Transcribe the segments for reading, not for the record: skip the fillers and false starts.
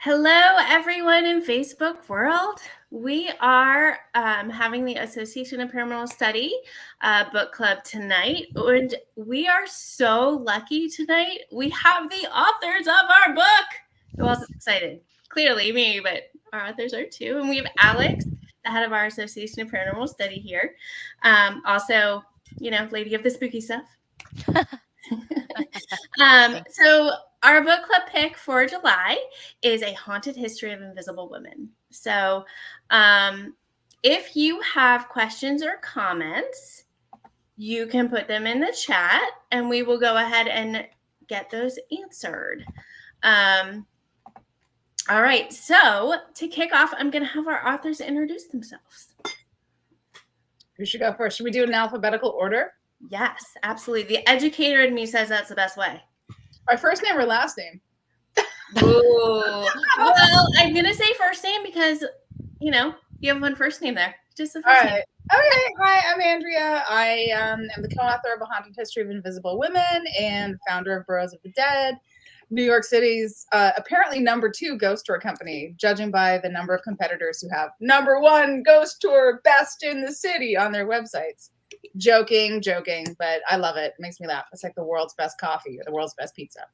Hello, everyone in Facebook world. We are having the Association of Paranormal Study book club tonight, and we are so lucky tonight. We have the authors of our book. Who else is excited? Clearly me, but our authors are too. And we have Alex, the head of our Association of Paranormal Study here. Also, lady of the spooky stuff. So our book club pick for July is A Haunted History of Invisible Women. So if you have questions or comments, you can put them in the chat and we will go ahead and get those answered. All right, so to kick off, I'm going to have our authors introduce themselves. Who should go first? Should we do it in alphabetical order? Yes, absolutely. The educator in me says that's the best way. Our first name or last name? Ooh. Well, I'm going to say first name because, you have one first name there. Just the first name. Okay. Hi, I'm Andrea. I am the co-author of A Haunted History of Invisible Women and founder of Burrows of the Dead, New York City's apparently #2 ghost tour company, judging by the number of competitors who have #1 ghost tour best in the city on their websites. Joking, but I love it. It makes me laugh. It's like the world's best coffee or the world's best pizza.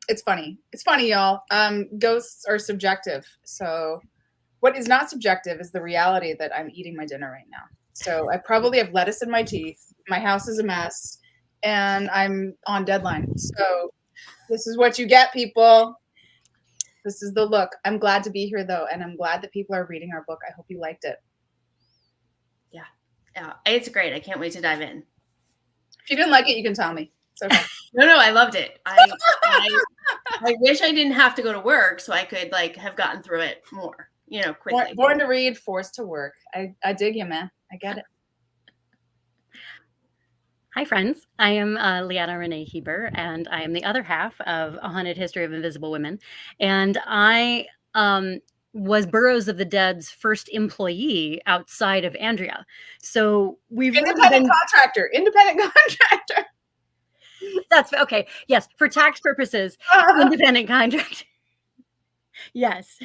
It's funny, y'all. Ghosts are subjective. So what is not subjective is the reality that I'm eating my dinner right now. So I probably have lettuce in my teeth. My house is a mess and I'm on deadline. So this is what you get, people. This is the look. I'm glad to be here though. And I'm glad that people are reading our book. I hope you liked it. Yeah, it's great. I can't wait to dive in. If you didn't like it, you can tell me. It's okay. No, I loved it. I wish I didn't have to go to work so I could have gotten through it more, quickly. Born to read, forced to work. I dig you, man. I get it. Hi, friends. I am Leanna Renee Heiber, and I am the other half of A Haunted History of Invisible Women. And I was Burrows of the Dead's first employee outside of Andrea. So we've independent contractor. That's okay. Yes, for tax purposes, independent contractor. Yes.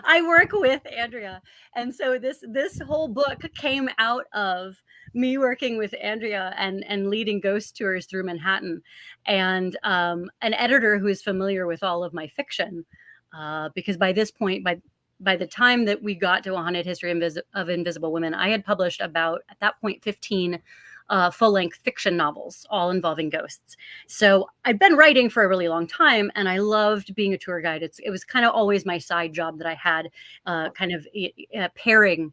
I work with Andrea. And so this whole book came out of me working with Andrea and leading ghost tours through Manhattan, and an editor who is familiar with all of my fiction. Because by this point, by the time that we got to A Haunted History of Invisible Women, I had published about, at that point, 15 full-length fiction novels, all involving ghosts. So I'd been writing for a really long time, and I loved being a tour guide. It was kind of always my side job that I had, pairing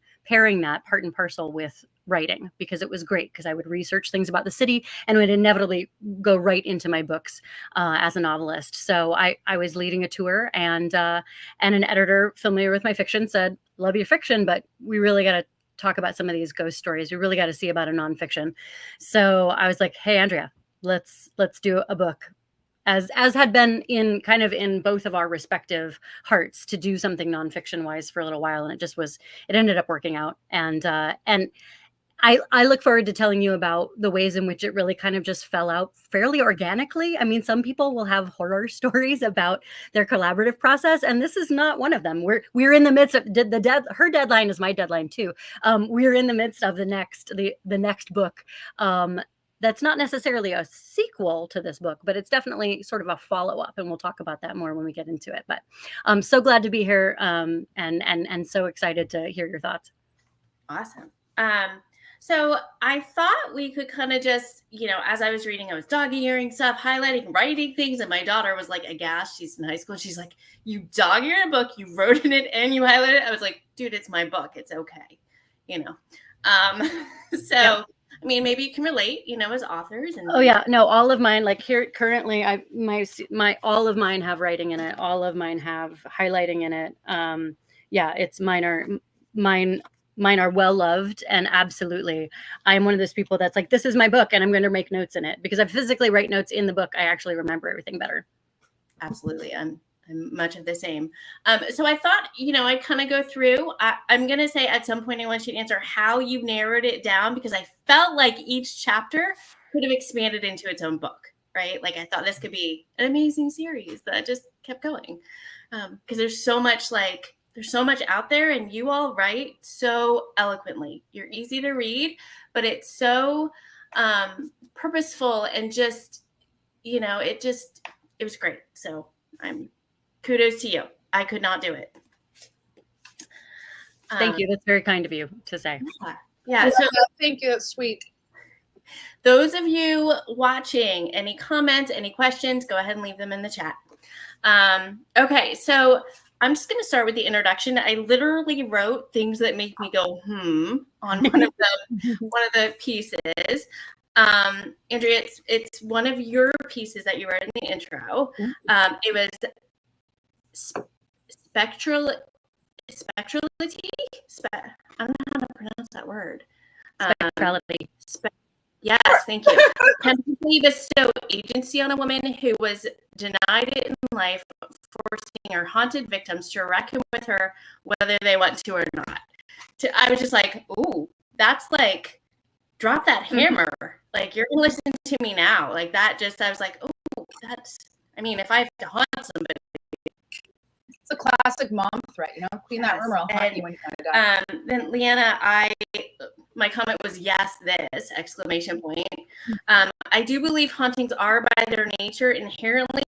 that part and parcel with writing, because it was great, because I would research things about the city and would inevitably go right into my books as a novelist. So I was leading a tour, and an editor familiar with my fiction said, "Love your fiction, but we really got to talk about some of these ghost stories. We really got to see about a nonfiction." So I was like, "Hey, Andrea, let's do a book." As had been in both of our respective hearts to do something nonfiction wise for a little while, and it ended up working out. And I look forward to telling you about the ways in which it really kind of just fell out fairly organically. I mean, some people will have horror stories about their collaborative process, and this is not one of them. We're in the midst of her deadline is my deadline too. We're in the midst of the next book. That's not necessarily a sequel to this book, but it's definitely sort of a follow-up, and we'll talk about that more when we get into it. But I'm so glad to be here, and so excited to hear your thoughts. Awesome. So I thought we could kind of just, as I was reading, I was dog-earing stuff, highlighting, writing things, and my daughter was like aghast. She's in high school. She's like, "You dog-eared a book, you wrote in it, and you highlighted it." I was like, "Dude, it's my book. It's okay." So, yep. I mean, maybe you can relate, as authors. And oh yeah, no, all of mine, like here currently, all of mine have writing in it. All of mine have highlighting in it. It's mine are well loved, and absolutely, I'm one of those people that's like, this is my book, and I'm going to make notes in it, because I physically write notes in the book. I actually remember everything better. Absolutely, I'm much of the same. So I thought, I'd kind of go through. I'm going to say at some point I want you to answer how you narrowed it down, because I felt like each chapter could have expanded into its own book. right? Like I thought this could be an amazing series that just kept going. Because there's so much out there, and you all write so eloquently. You're easy to read, but it's so purposeful and just, it was great. So kudos to you. I could not do it. Thank you. That's very kind of you to say. Yeah. So thank you. That's sweet. Those of you watching, any comments, any questions, go ahead and leave them in the chat. Okay, so I'm just going to start with the introduction. I literally wrote things that make me go, on one of the pieces. Andrea, it's one of your pieces that you wrote in the intro. It was spectrality. I don't know how to pronounce that word. Spectrality. Yes, thank you. Chemically bestow agency on a woman who was denied it in life, forcing her haunted victims to reckon with her whether they want to or not. I was just like, ooh, that's like, drop that hammer. Like, you're going to listen to me now. Like that I was like, oh, if I have to haunt somebody. It's a classic mom threat, clean that room or I'll haunt you when you're done. Then Leanna, my comment was yes, this ! I do believe hauntings are by their nature inherently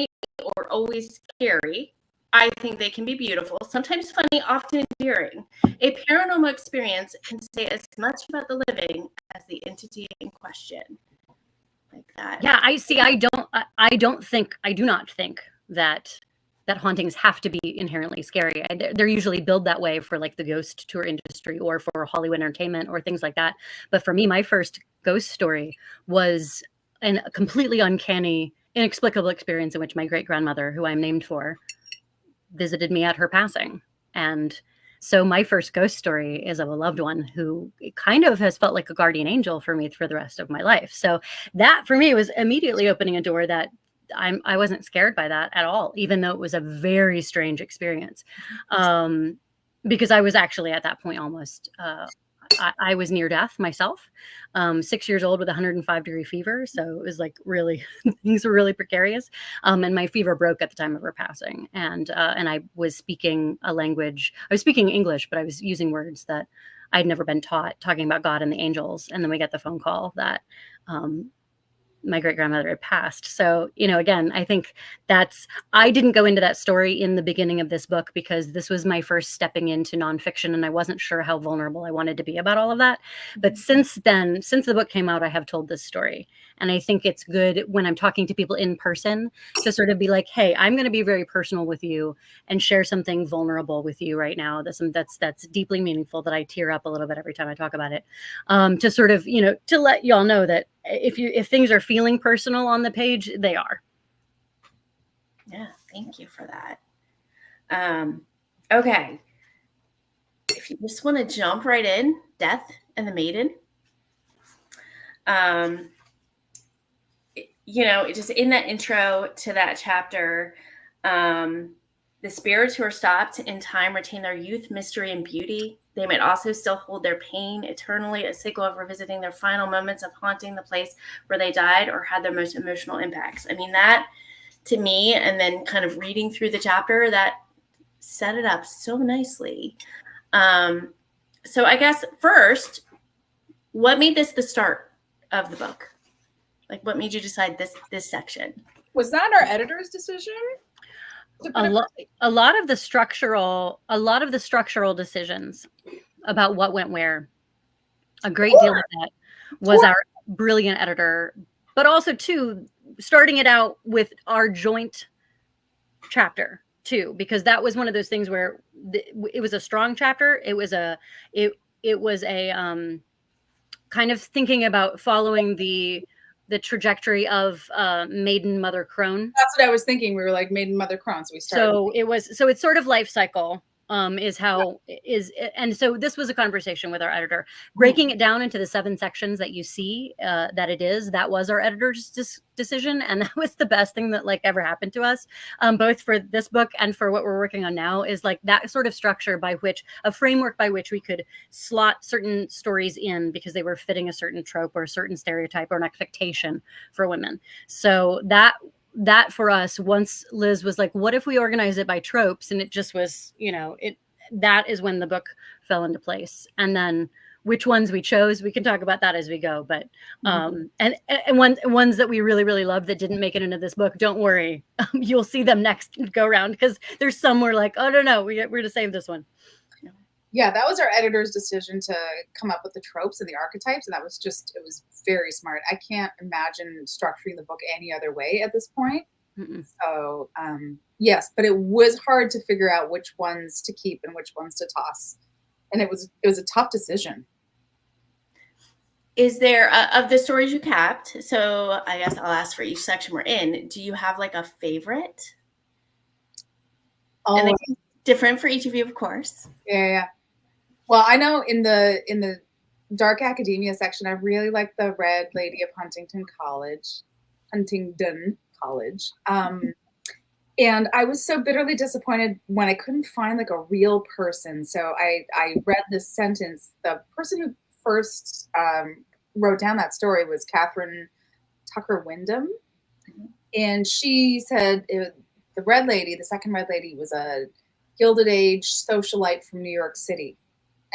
or always scary. I think they can be beautiful, sometimes funny, often endearing. A paranormal experience can say as much about the living as the entity in question. Like that. Yeah, I see. I do not think that hauntings have to be inherently scary. They're usually billed that way for like the ghost tour industry or for Hollywood entertainment or things like that. But for me, my first ghost story was a completely uncanny, inexplicable experience in which my great-grandmother, who I'm named for, visited me at her passing. And so my first ghost story is of a loved one who kind of has felt like a guardian angel for me for the rest of my life. So that for me was immediately opening a door that I wasn't scared by that at all, even though it was a very strange experience. Because I was actually at that point almost, I was near death myself, 6 years old with 105-degree fever. So it was like really, things were really precarious. And my fever broke at the time of her passing. And I was speaking a language, I was speaking English, but I was using words that I'd never been taught, talking about God and the angels. And then we got the phone call that, my great-grandmother had passed. So, again, I think I didn't go into that story in the beginning of this book because this was my first stepping into nonfiction and I wasn't sure how vulnerable I wanted to be about all of that. But since then, since the book came out, I have told this story. And I think it's good when I'm talking to people in person to sort of be like, hey, I'm going to be very personal with you and share something vulnerable with you right now. That's deeply meaningful, that I tear up a little bit every time I talk about it. To sort of, to let y'all know that if things are feeling personal on the page, they are. Yeah, thank you for that. Okay. If you just want to jump right in, Death and the Maiden. Just in that intro to that chapter, the spirits who are stopped in time retain their youth, mystery, and beauty. They might also still hold their pain eternally, a cycle of revisiting their final moments of haunting the place where they died or had their most emotional impacts. I mean, that to me, and then kind of reading through the chapter, that set it up so nicely. So I guess first, what made this the start of the book? Like, what made you decide this section? Was that our editor's decision? A lot of the structural decisions about what went where, a great deal of that was our brilliant editor, but also too starting it out with our joint chapter too, because that was one of those things where it was a strong chapter. It was a kind of thinking about following the trajectory of Maiden, Mother, Crone. That's what I was thinking. We were like Maiden, Mother, Crone. So we started. So it's sort of life cycle is how is, and so this was a conversation with our editor, breaking it down into the 7 sections that you see that it is. That was our editor's decision, and that was the best thing that like ever happened to us, both for this book and for what we're working on now, is like that sort of structure by which, a framework by which we could slot certain stories in because they were fitting a certain trope or a certain stereotype or an expectation for women. So that for us, once Liz was like, what if we organize it by tropes? And it just was, that is when the book fell into place. And then which ones we chose, we can talk about that as we go. But and ones that we really, really loved that didn't make it into this book, don't worry. You'll see them next go round, because there's some we're like, oh, no, we're going to save this one. Yeah, that was our editor's decision to come up with the tropes and the archetypes. And that was it was very smart. I can't imagine structuring the book any other way at this point. So, yes, but it was hard to figure out which ones to keep and which ones to toss. And it was a tough decision. Is there, of the stories you kept, so I guess I'll ask for each section we're in, do you have like a favorite? Oh, and they're different for each of you, of course. Yeah. Well, I know in the dark academia section, I really like the Red Lady of Huntingdon College. And I was so bitterly disappointed when I couldn't find like a real person. So I read this sentence. The person who first wrote down that story was Catherine Tucker Wyndham. And she said the Red Lady, the second Red Lady, was a Gilded Age socialite from New York City.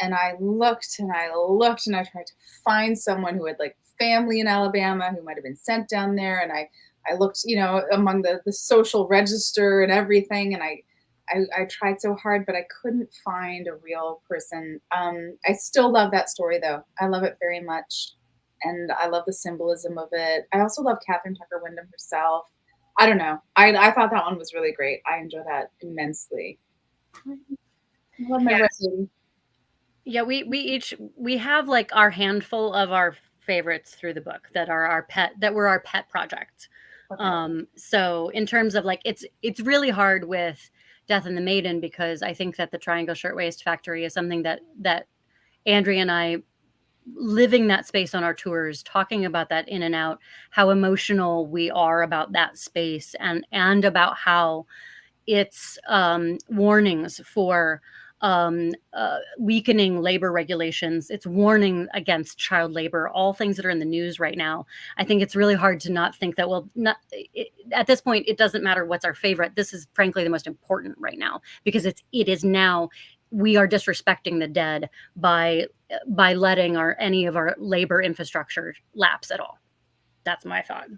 And I looked and I tried to find someone who had like family in Alabama, who might have been sent down there. And I looked, among the social register and everything. And I tried so hard, but I couldn't find a real person. I still love that story though. I love it very much. And I love the symbolism of it. I also love Catherine Tucker Wyndham herself. I don't know. I thought that one was really great. I enjoy that immensely. I love my recipe. Yeah, we have like our handful of our favorites through the book that are our pet projects. Okay. So in terms of like, it's really hard with Death and the Maiden, because I think that the Triangle Shirtwaist Factory is something that Andrea and I, living that space on our tours, talking about that in and out, how emotional we are about that space, and about how it's warnings for weakening labor regulations. It's warning against child labor, all things that are in the news right now. I think it's really hard to not think that, at this point, it doesn't matter what's our favorite. This is frankly the most important right now, because it is now, we are disrespecting the dead by letting any of our labor infrastructure lapse at all. That's my thought.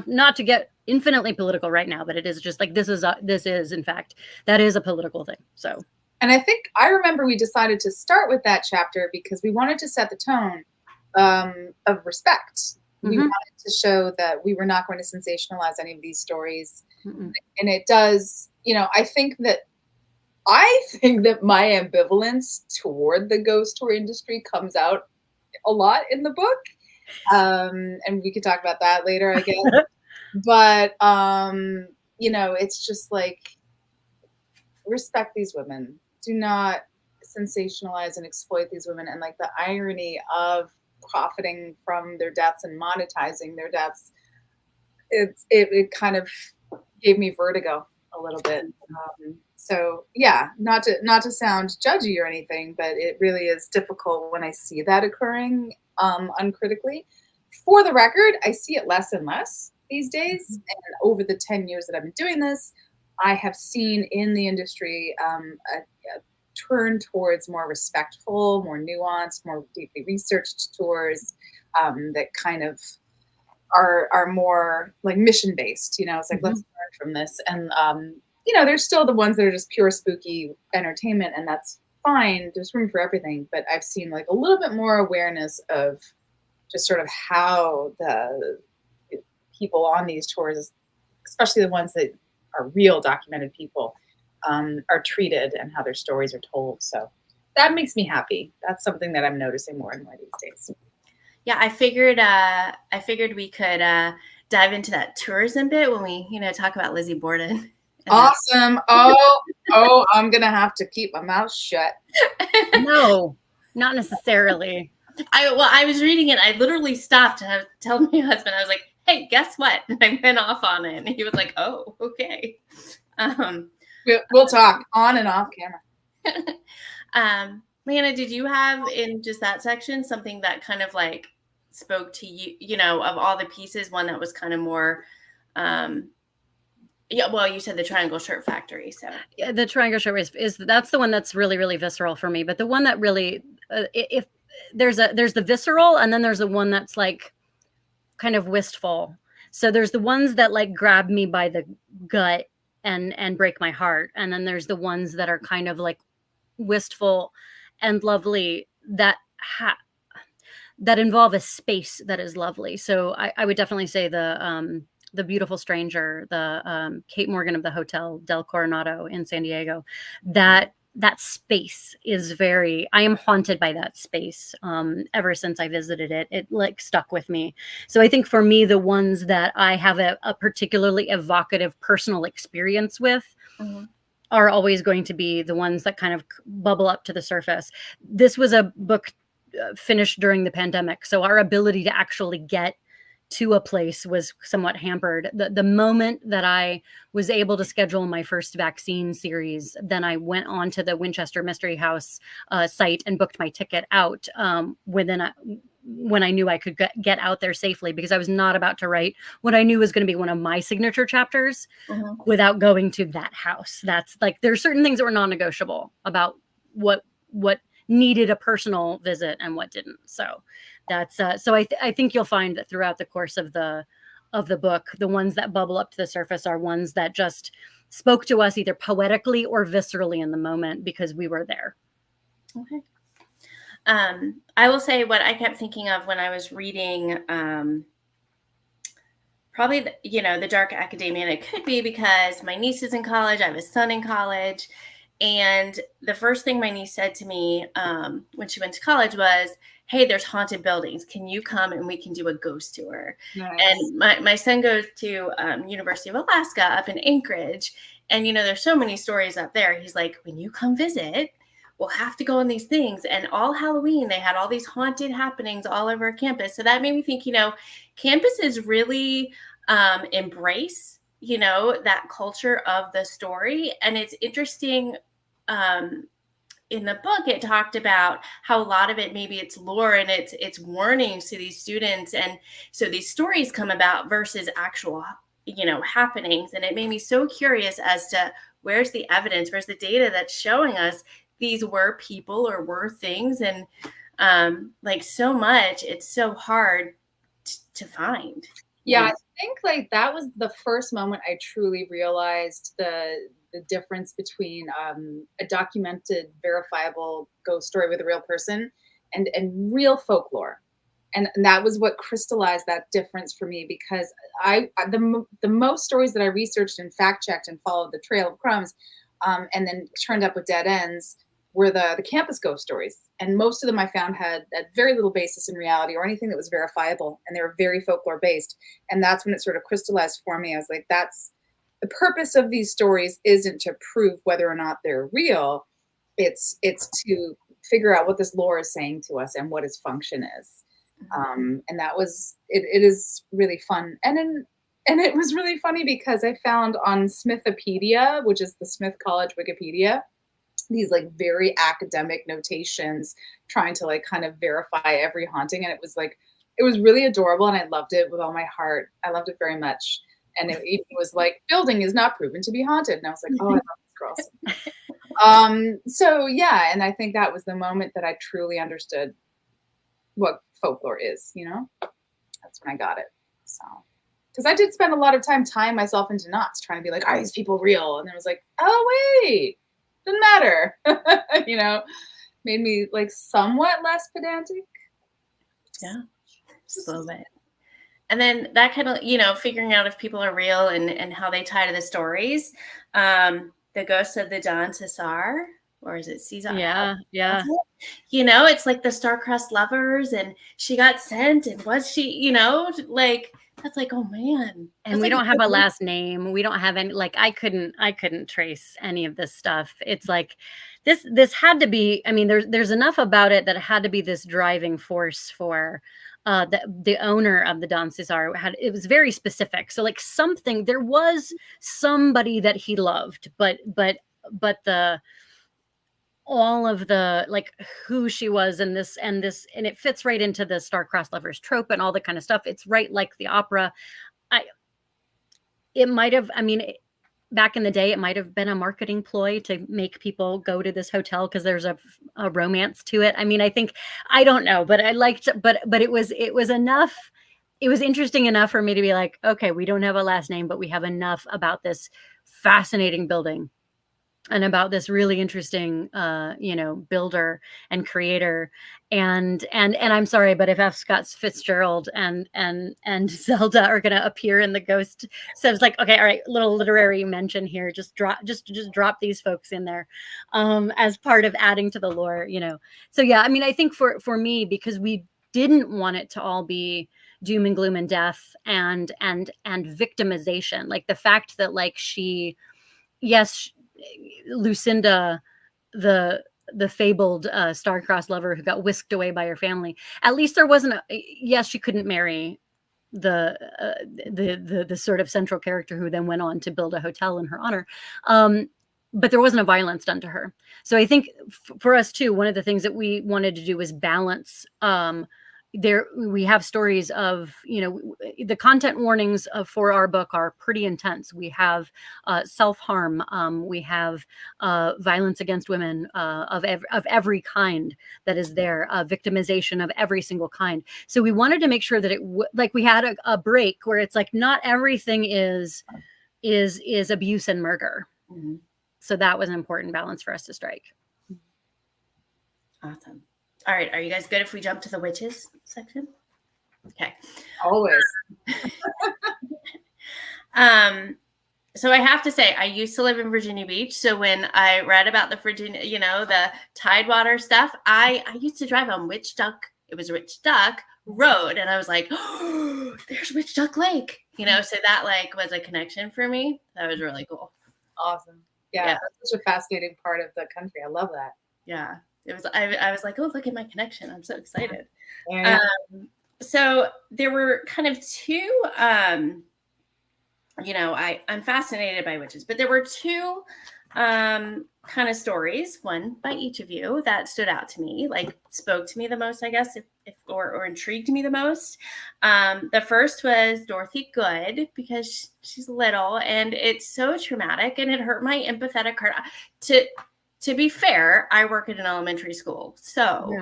Not to get infinitely political right now, but it is just like, this is in fact, that is a political thing. So. And I remember we decided to start with that chapter because we wanted to set the tone of respect. We wanted to show that we were not going to sensationalize any of these stories. And it does, I think that my ambivalence toward the ghost tour industry comes out a lot in the book. And we could talk about that later, I guess. But, it's just like, respect these women. Do not sensationalize and exploit these women. And like the irony of profiting from their deaths and monetizing their deaths, it kind of gave me vertigo a little bit. So yeah, not to sound judgy or anything, but it really is difficult when I see that occurring uncritically. For the record, I see it less and less these days. And over the 10 years that I've been doing this, I have seen in the industry a turn towards more respectful, more nuanced, more deeply researched tours that kind of are more like mission based. It's like, let's learn from this. And there's still the ones that are just pure spooky entertainment, and that's fine. There's room for everything. But I've seen like a little bit more awareness of just sort of how the people on these tours, especially the ones that are real documented people, are treated and how their stories are told. So that makes me happy. That's something that I'm noticing more and more these days. Yeah, I figured we could dive into that tourism bit when we, talk about Lizzie Borden Awesome. Oh, I'm going to have to keep my mouth shut. No, not necessarily. I was reading it. I literally stopped to tell my husband, I was like, hey, guess what? And I went off on it. And he was like, oh, okay. We'll talk on and off camera. Leanna, did you have in just that section something that kind of like spoke to you, you know, of all the pieces, one that was kind of more, yeah, well, you said the Triangle Shirt Factory. So yeah, the Triangle Shirt is that's the one that's really, really visceral for me. But the one that really, if there's the visceral, and then there's the one that's like kind of wistful. So there's the ones that like grab me by the gut and break my heart, and then there's the ones that are kind of like wistful and lovely that that involve a space that is lovely. So I would definitely say the Beautiful Stranger, the Kate Morgan of the Hotel Del Coronado in San Diego, that space is very, I am haunted by that space. Ever since I visited it, it like stuck with me. So I think for me, the ones that I have a particularly evocative personal experience with are always going to be the ones that kind of bubble up to the surface. This was a book finished during the pandemic, so our ability to actually get to a place was somewhat hampered. The moment that I was able to schedule my first vaccine series, then I went on to the Winchester Mystery House site and booked my ticket out when I knew I could get out there safely, because I was not about to write what I knew was going to be one of my signature chapters without going to that house. That's like, there's certain things that were non-negotiable about what needed a personal visit and what didn't. So that's so I think you'll find that throughout the course of the book, the ones that bubble up to the surface are ones that just spoke to us either poetically or viscerally in the moment because we were there. Okay. I will say what I kept thinking of when I was reading, probably, the dark academia, and it could be because my niece is in college, I have a son in college, and the first thing my niece said to me when she went to college was, hey, there's haunted buildings. Can you come and we can do a ghost tour? Nice. And my son goes to University of Alaska up in Anchorage, and, there's so many stories up there. He's like, when you come visit, we'll have to go on these things. And all Halloween, they had all these haunted happenings all over campus. So that made me think, campuses really embrace, that culture of the story. And it's interesting. In the book, it talked about how a lot of it, maybe it's lore and it's warnings to these students. And so these stories come about versus actual, happenings. And it made me so curious as to where's the evidence, where's the data that's showing us these were people or were things. And like so much, it's so hard to find. Yeah, I think like that was the first moment I truly realized the difference between a documented, verifiable ghost story with a real person and real folklore. And that was what crystallized that difference for me, because the most stories that I researched and fact-checked and followed the trail of crumbs and then turned up with dead ends were the campus ghost stories. And most of them I found had very little basis in reality or anything that was verifiable. And they were very folklore based. And that's when it sort of crystallized for me. I was like, that's the purpose of these stories isn't to prove whether or not they're real. It's to figure out what this lore is saying to us and what its function is. And that was, it is really fun. And it was really funny because I found on Smithopedia, which is the Smith College Wikipedia, these like very academic notations trying to like kind of verify every haunting. And it was really adorable. And I loved it with all my heart. I loved it very much. And it was like, building is not proven to be haunted. And I was like, oh, I love this girl. So yeah. And I think that was the moment that I truly understood what folklore is, that's when I got it. So, because I did spend a lot of time tying myself into knots, trying to be like, are these people real? And I was like, oh, wait. Doesn't matter, made me like somewhat less pedantic. Yeah, just a little bit. And then that kind of, figuring out if people are real and how they tie to the stories. The ghost of the Don Cesar, or is it Cesar? Yeah. It's like the star-crossed lovers, and she got sent, and was she, like That's like, oh man. And we don't have a last name. We don't have any, like, I couldn't trace any of this stuff. It's like this had to be, I mean, there's enough about it that it had to be this driving force for the owner of the Don Cesar. It was very specific. So like there was somebody that he loved, but the all of the, like, who she was and it fits right into the star-crossed lovers trope and all the kind of stuff. It's right like the opera. It might have, I mean, back in the day, it might have been a marketing ploy to make people go to this hotel because there's a romance to it. I mean, I don't know, but I liked, but it was enough. It was interesting enough for me to be like, okay, we don't have a last name, but we have enough about this fascinating building and about this really interesting, builder and creator. And I'm sorry, but if F. Scott Fitzgerald and Zelda are going to appear in the Ghost, so it's like, okay, all right, little literary mention here. Just drop these folks in there, as part of adding to the lore, So yeah, I mean, I think for me, because we didn't want it to all be doom and gloom and death and victimization, like the fact that, like, Lucinda, the fabled star-crossed lover who got whisked away by her family, at least there wasn't she couldn't marry the sort of central character who then went on to build a hotel in her honor, but there wasn't a violence done to her. So I think for us too, one of the things that we wanted to do was balance. We have stories of, the content warnings for our book are pretty intense. We have self-harm. We have violence against women of every kind that is there, victimization of every single kind. So we wanted to make sure that we had a break where it's like, not everything is abuse and murder. Mm-hmm. So that was an important balance for us to strike. Awesome. All right. Are you guys good if we jump to the witches section? Okay. Always. So I have to say, I used to live in Virginia Beach. So when I read about the Virginia, the Tidewater stuff, I used to drive on Witch Duck. It was Witch Duck Road. And I was like, oh, there's Witch Duck Lake, so that like was a connection for me. That was really cool. Awesome. Yeah. That's such a fascinating part of the country. I love that. Yeah. It was, I was like, oh, look at my connection. I'm so excited. Yeah. So there were kind of two, I'm fascinated by witches, but there were two kind of stories, one by each of you, that stood out to me, like spoke to me the most, I guess, or intrigued me the most. The first was Dorothy Good, because she's little and it's so traumatic and it hurt my empathetic heart. To be fair, I work at an elementary school. So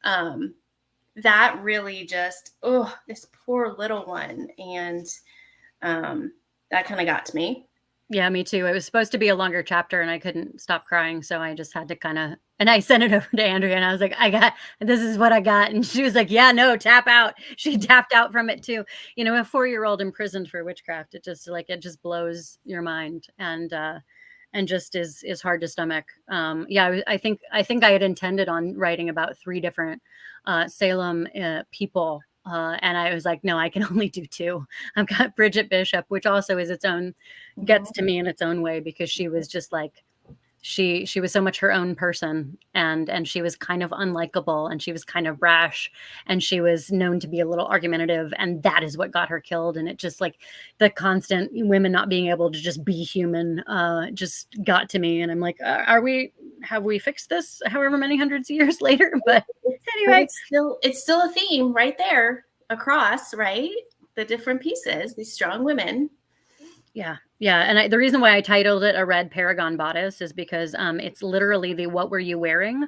that really just, this poor little one. And that kind of got to me. Yeah, me too. It was supposed to be a longer chapter and I couldn't stop crying. So I just had to and I sent it over to Andrea and I was like, this is what I got. And she was like, yeah, no, tap out. She tapped out from it too. A 4-year-old imprisoned for witchcraft. It just blows your mind. And just is hard to stomach. I think I had intended on writing about 3 different Salem people. And I was like, no, I can only do 2. I've got Bridget Bishop, which also is gets to me in its own way, because she was just like, she was so much her own person, and she was kind of unlikable, and she was kind of brash, and she was known to be a little argumentative, and that is what got her killed. And it just, like, the constant women not being able to just be human just got to me. And I'm like, have we fixed this however many hundreds of years later? But anyway, it's still a theme right there across, right? The different pieces, these strong women. Yeah. And the reason why I titled it A Red Paragon Bodice is because it's literally the "what were you wearing"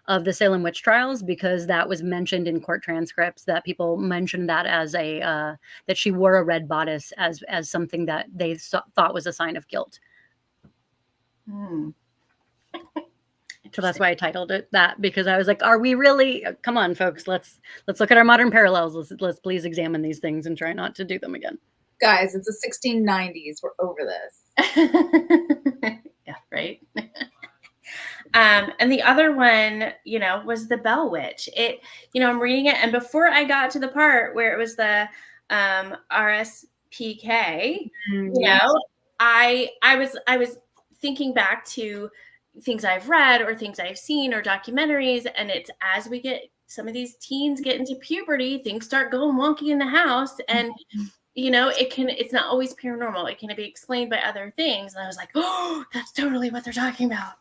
of the Salem witch trials, because that was mentioned in court transcripts, that people mentioned that as that she wore a red bodice as something that they thought was a sign of guilt. So that's why I titled it that, because I was like, are we really, come on folks, let's look at our modern parallels. Let's please examine these things and try not to do them again. Guys, it's the 1690s. We're over this. Yeah, right. And the other one, was the Bell Witch. I'm reading it, and before I got to the part where it was the RSPK, Yeah. I was thinking back to things I've read or things I've seen or documentaries, and it's as we get some of these teens get into puberty, things start going wonky in the house, and it's not always paranormal. It can be explained by other things. And I was like, oh, that's totally what they're talking about.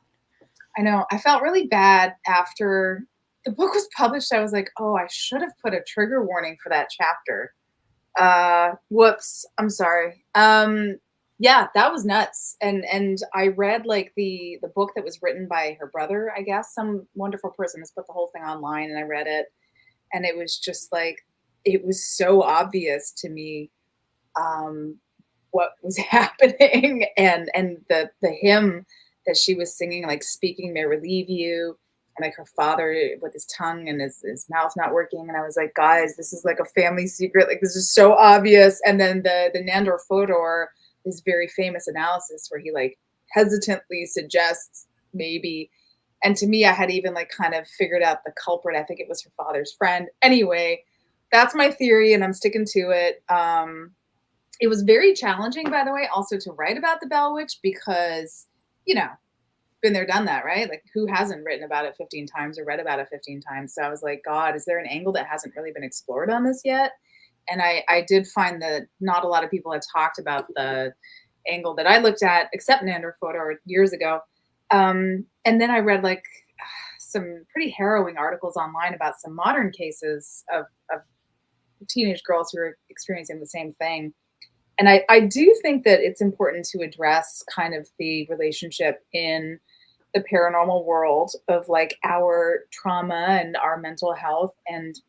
I know. I felt really bad after the book was published. I was like, oh, I should have put a trigger warning for that chapter. Whoops. I'm sorry. Yeah, that was nuts. And I read like the book that was written by her brother, I guess. Some wonderful person has put the whole thing online, and I read it. And it was just like, it was so obvious to me what was happening, and the hymn that she was singing, like speaking may relieve you, and like her father with his tongue and his mouth not working. And I was like, guys, this is like a family secret. Like, this is so obvious. And then the Nandor Fodor, this very famous analysis where he like hesitantly suggests maybe, and to me, I had even like kind of figured out the culprit. I think it was her father's friend. Anyway, that's my theory, and I'm sticking to it. It was very challenging, by the way, also to write about the Bell Witch because, been there, done that, right? Like, who hasn't written about it 15 times or read about it 15 times? So I was like, God, is there an angle that hasn't really been explored on this yet? And I did find that not a lot of people had talked about the angle that I looked at, except Nandor Fodor years ago. And then I read like some pretty harrowing articles online about some modern cases of teenage girls who are experiencing the same thing. And I do think that it's important to address kind of the relationship in the paranormal world of like our trauma and our mental health and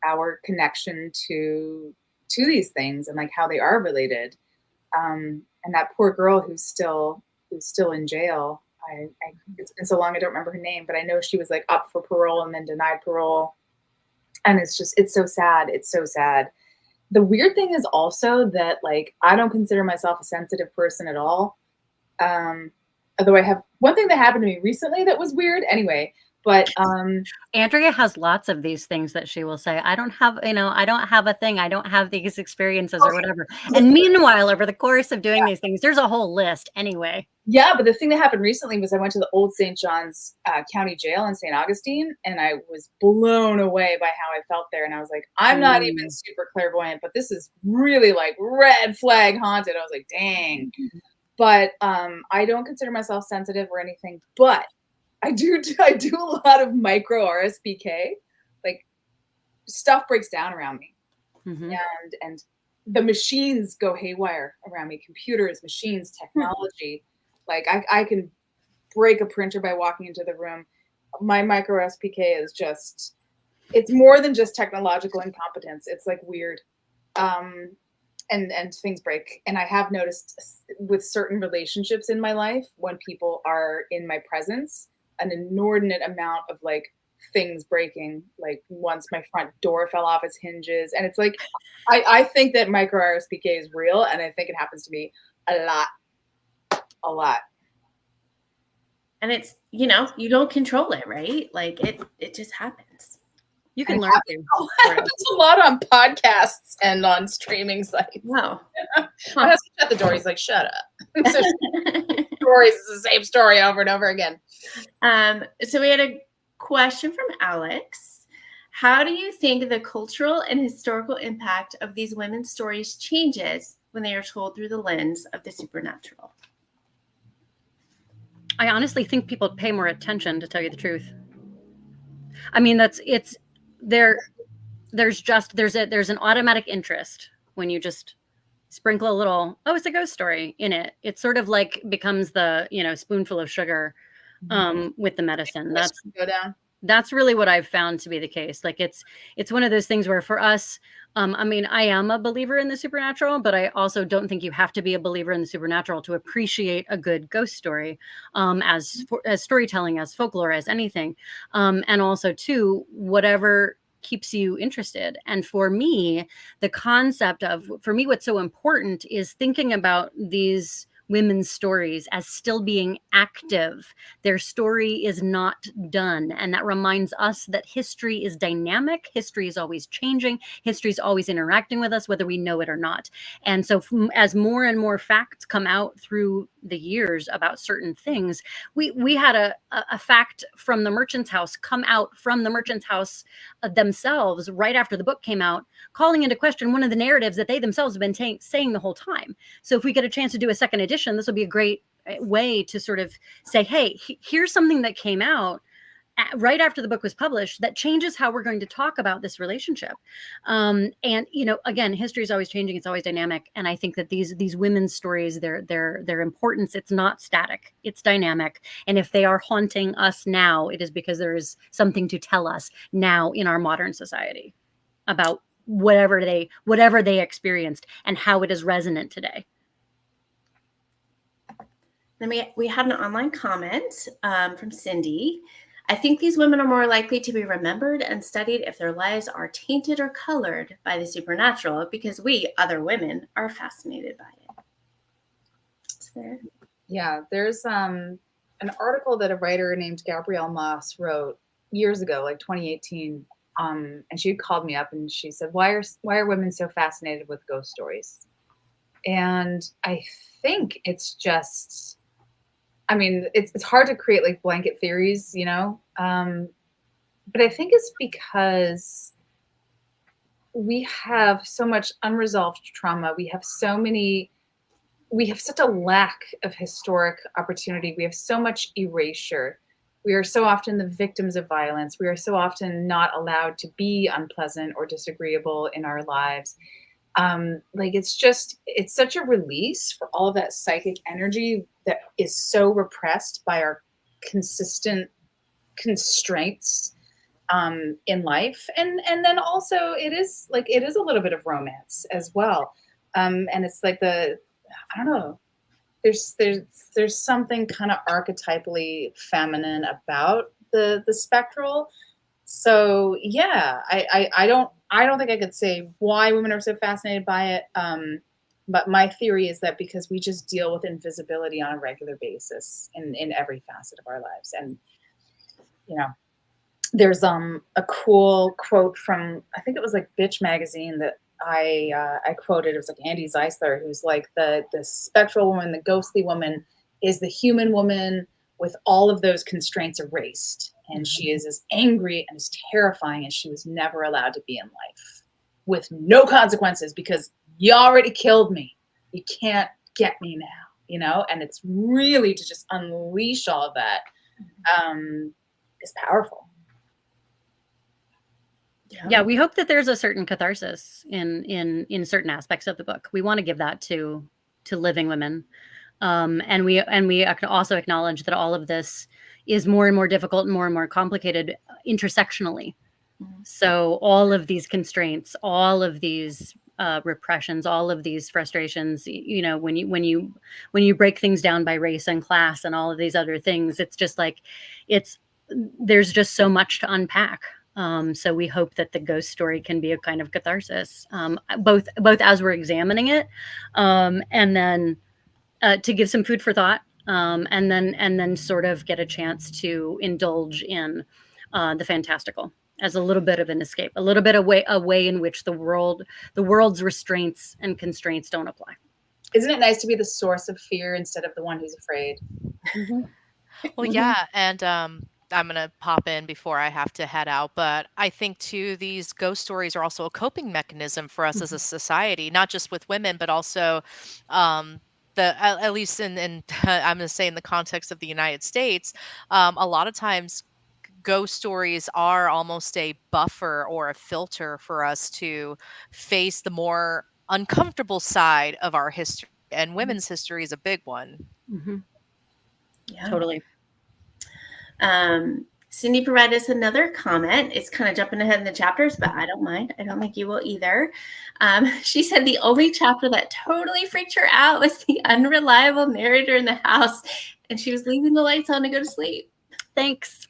our connection to these things and like how they are related. And that poor girl who's still in jail. It's been so long I don't remember her name, but I know she was like up for parole and then denied parole. And it's so sad. It's so sad. The weird thing is also that like I don't consider myself a sensitive person at all. Although I have one thing that happened to me recently that was weird. Anyway, but Andrea has lots of these things that she will say, I don't have a thing. I don't have these experiences or whatever. And meanwhile, over the course of doing these things, there's a whole list anyway. Yeah, but the thing that happened recently was I went to the old St. John's County Jail in St. Augustine, and I was blown away by how I felt there. And I was like, I'm not even super clairvoyant, but this is really like red flag haunted. I was like, dang. But I don't consider myself sensitive or anything, but I do a lot of micro RSPK. Like, stuff breaks down around me. Mm-hmm. And the machines go haywire around me. Computers, machines, technology. Like I can break a printer by walking into the room. My micro SPK is just, it's more than just technological incompetence. It's like weird. And things break. And I have noticed with certain relationships in my life, when people are in my presence, an inordinate amount of like things breaking. Like once my front door fell off its hinges. And it's like, I think that micro RSPK is real. And I think it happens to me a lot. And it's, you don't control it, right? Like it just happens. You can learn. It's a lot on podcasts and on streaming sites. Wow. My husband shut the door. He's like, shut up. So stories is the same story over and over again. So we had a question from Alex. How do you think the cultural and historical impact of these women's stories changes when they are told through the lens of the supernatural? I honestly think people pay more attention, to tell you the truth. I mean, there's an automatic interest when you just sprinkle a little, it's a ghost story in it. It sort of like becomes the, spoonful of sugar with the medicine. That's really what I've found to be the case. Like it's one of those things where for us, I am a believer in the supernatural, but I also don't think you have to be a believer in the supernatural to appreciate a good ghost story, as storytelling, as folklore, as anything. And also too, whatever keeps you interested. And for me, what's so important is thinking about these women's stories as still being active. Their story is not done. And that reminds us that history is dynamic. History is always changing. History is always interacting with us, whether we know it or not. And so as more and more facts come out through the years about certain things, we had a fact from the Merchant's House come out from the Merchant's House themselves right after the book came out, calling into question one of the narratives that they themselves have been saying the whole time. So if we get a chance to do a second edition, this will be a great way to sort of say, hey, here's something that came out right after the book was published that changes how we're going to talk about this relationship. And, you know, again, history is always changing. It's always dynamic. And I think that these women's stories, their importance, it's not static, it's dynamic. And if they are haunting us now, it is because there is something to tell us now in our modern society about whatever they experienced and how it is resonant today. Then we had an online comment from Cindy. I think these women are more likely to be remembered and studied if their lives are tainted or colored by the supernatural, because we, other women, are fascinated by it. Is there? Yeah, there's an article that a writer named Gabrielle Moss wrote years ago, like 2018. And she called me up and she said, why are women so fascinated with ghost stories? And I think it's just, I mean, it's hard to create like blanket theories, you know, but I think it's because we have so much unresolved trauma. We have such a lack of historic opportunity. We have so much erasure. We are so often the victims of violence. We are so often not allowed to be unpleasant or disagreeable in our lives. Like it's such a release for all of that psychic energy that is so repressed by our consistent constraints in life. And then also it is a little bit of romance as well. And it's like I don't know, there's something kind of archetypally feminine about the spectral. So yeah, I don't think I could say why women are so fascinated by it. But my theory is that because we just deal with invisibility on a regular basis in every facet of our lives. And, you know, there's a cool quote from, I think it was like Bitch magazine that I quoted. It was like Andy Zeisler, who's like the spectral woman, the ghostly woman is the human woman with all of those constraints erased. And she is as angry and as terrifying as she was never allowed to be in life, with no consequences, because you already killed me. You can't get me now, you know? And it's really to just unleash all of that is powerful. Yeah, we hope that there's a certain catharsis in certain aspects of the book. We want to give that to living women. And we can also acknowledge that all of this is more and more difficult and more complicated intersectionally. So all of these constraints, all of these repressions, all of these frustrations, you know, when you break things down by race and class and all of these other things, it's just like there's just so much to unpack. So we hope that the ghost story can be a kind of catharsis, both as we're examining it, and then to give some food for thought, and then sort of get a chance to indulge in the fantastical as a little bit of an escape, a little bit a way in which the world's restraints and constraints don't apply. Isn't it nice to be the source of fear instead of the one who's afraid? Mm-hmm. Well, yeah, and I'm going to pop in before I have to head out, but I think too, these ghost stories are also a coping mechanism for us as a society, not just with women, but also at least in I'm going to say in the context of the United States, a lot of times ghost stories are almost a buffer or a filter for us to face the more uncomfortable side of our history, and women's history is a big one. Mm-hmm. Yeah. Totally. Cindy provided us another comment. It's kind of jumping ahead in the chapters, but I don't mind. I don't think you will either. She said the only chapter that totally freaked her out was the unreliable narrator in the house, and she was leaving the lights on to go to sleep. Thanks.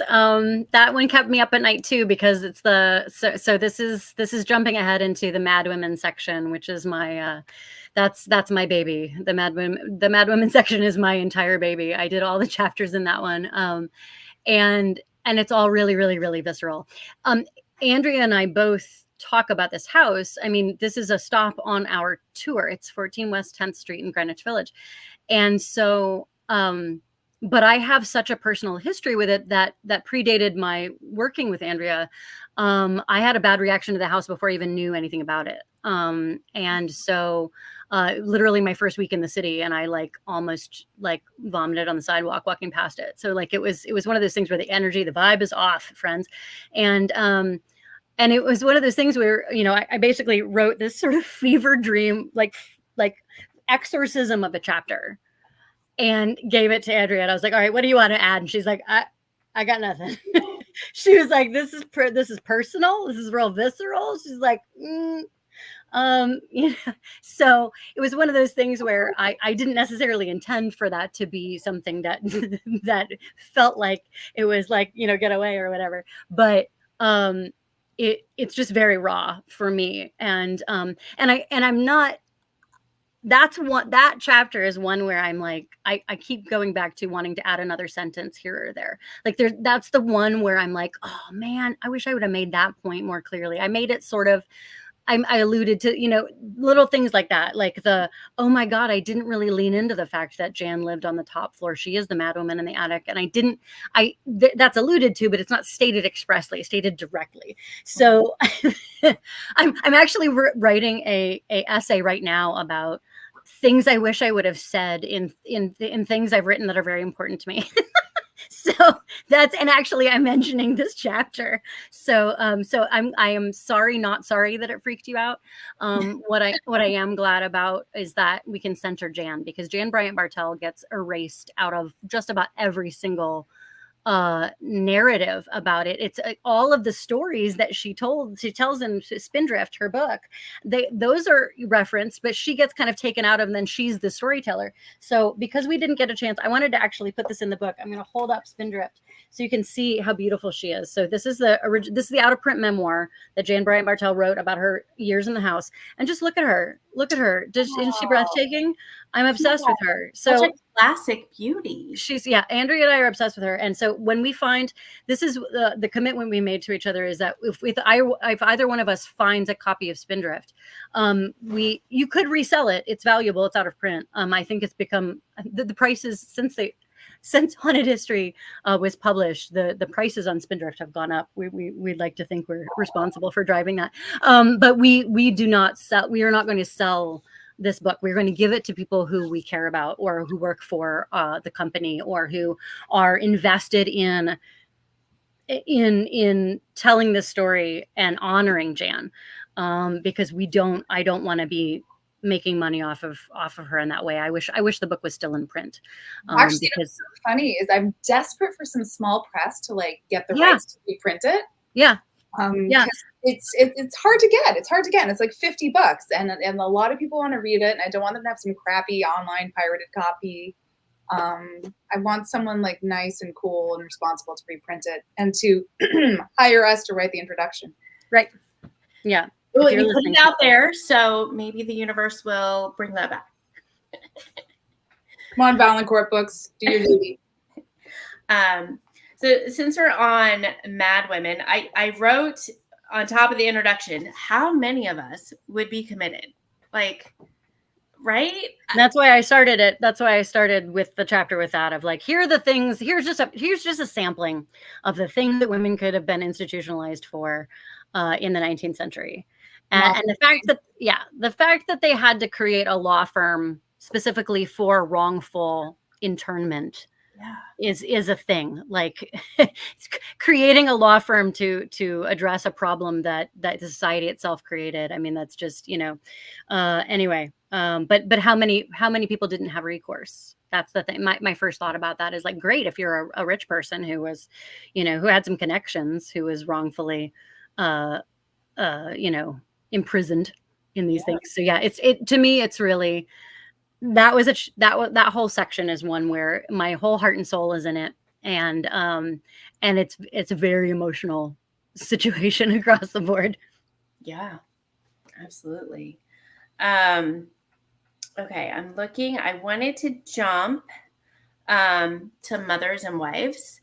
That one kept me up at night too, because it's so this is jumping ahead into the Mad Women section, which is my that's my baby. The Mad Women section is my entire baby. I did all the chapters in that one, and it's all really, really, really visceral. Andrea and I both talk about this house. I mean, this is a stop on our tour. It's 14 West 10th Street in Greenwich Village, and so. But I have such a personal history with it that predated my working with Andrea. I had a bad reaction to the house before I even knew anything about it. And so literally my first week in the city, and I almost vomited on the sidewalk walking past it. So it was one of those things where the energy, the vibe is off, friends. And it was one of those things where, I basically wrote this sort of fever dream, like exorcism of a chapter, and gave it to Andrea. And I was like, all right, what do you want to add? And she's like, I got nothing. She was like, this is personal. This is real visceral. She's like, so it was one of those things where I didn't necessarily intend for that to be something that that felt like it was like, get away or whatever. But it's just very raw for me. And I'm not, that chapter is one where I'm like, I keep going back to wanting to add another sentence here or there. That's the one where I'm like, oh man, I wish I would have made that point more clearly. I made it sort of, I alluded to, little things like that, like oh my God, I didn't really lean into the fact that Jan lived on the top floor. She is the Mad Woman in the attic. And that's alluded to, but it's not stated expressly, stated directly. So I'm actually writing a essay right now about things I wish I would have said in things I've written that are very important to me. So and actually I'm mentioning this chapter. So I am sorry, not sorry that it freaked you out. What I am glad about is that we can center Jan, because Jan Bryant Bartell gets erased out of just about every single narrative about it. It's all of the stories that she tells in Spindrift, her book, those are referenced, but she gets kind of taken out of, and then she's the storyteller. So because we didn't get a chance, I wanted to actually put this in the book. I'm going to hold up Spindrift so you can see how beautiful she is. So this is the out of print memoir that Jan Bryant Bartell wrote about her years in the house. And just look at her. Isn't she breathtaking? I'm obsessed with her. So such a classic beauty. Andrea and I are obsessed with her. And so when we find, this is the commitment we made to each other, is that if either one of us finds a copy of Spindrift, you could resell it. It's valuable. It's out of print. I think it's become the prices since Haunted History was published, the prices on Spindrift have gone up. We'd like to think we're responsible for driving that. But we do not sell. We are not going to sell this book. We're going to give it to people who we care about, or who work for the company, or who are invested in telling this story and honoring Jan, because I don't want to be making money off of her in that way. I wish the book was still in print. Actually, what's so funny is I'm desperate for some small press to get the rights to reprint it. Yeah. It's hard to get. It's hard to get. And it's like $50, and a lot of people want to read it, and I don't want them to have some crappy online pirated copy. I want someone nice and cool and responsible to reprint it, and to hire us to write the introduction. Right. Yeah. Well, you put it out there, so maybe the universe will bring that back. Come on, Valancourt Books, do your duty. So since we're on Mad Women, I wrote on top of the introduction, how many of us would be committed? Right? That's why I started it. That's why I started with the chapter with that, of here are the things, here's just a sampling of the things that women could have been institutionalized for in the 19th century. And the fact that they had to create a law firm specifically for wrongful internment is a thing. Creating a law firm to address a problem that the society itself created. I mean, that's just, anyway. But how many people didn't have recourse? That's the thing. My first thought about that is great if you're a rich person who was, who had some connections, who was wrongfully, imprisoned in these things. So to me, it's really, that whole section is one where my whole heart and soul is in it. and it's a very emotional situation across the board. Yeah, absolutely. Okay, I'm looking. I wanted to jump to mothers and wives.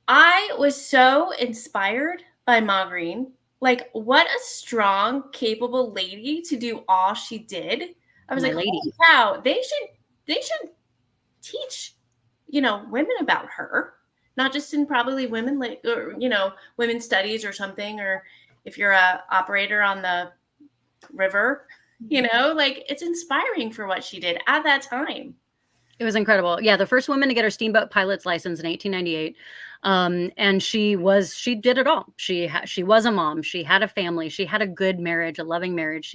I was so inspired by Ma Green. Like, what a strong, capable lady to do all she did. I was My like, lady. holy cow, they should teach, women about her, not just in probably women, like, or, women's studies or something, or if you're a operator on the river, like, it's inspiring for what she did at that time. It was incredible. Yeah, the first woman to get her steamboat pilot's license in 1898. And she did it all. She was a mom. She had a family. She had a good marriage, a loving marriage.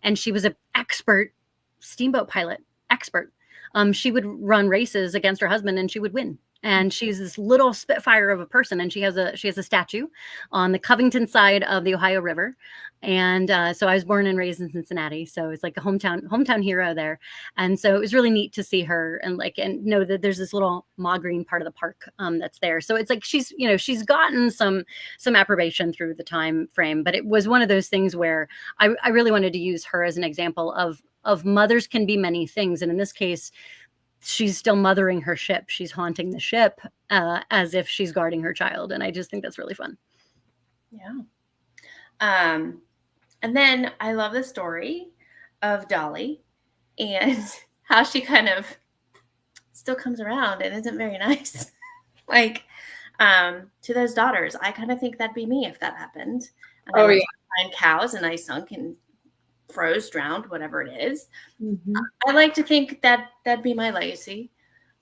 And she was an expert steamboat pilot, expert. She would run races against her husband and she would win. And she's this little spitfire of a person, and she has a statue on the Covington side of the Ohio River. And so I was born and raised in Cincinnati, so it's like a hometown hero there. And so it was really neat to see her and know that there's this little Ma Green part of the park that's there. So it's like she's gotten some approbation through the time frame, but it was one of those things where I really wanted to use her as an example of mothers can be many things, and in this case, she's still mothering her ship. She's haunting the ship as if she's guarding her child. And I just think that's really fun. Yeah. And then I love the story of Dolly and how she kind of still comes around and isn't very nice. Like, to those daughters, I kind of think that'd be me if that happened. And I find cows and I sunk and froze, drowned, whatever it is. Mm-hmm. I like to think that that'd be my legacy.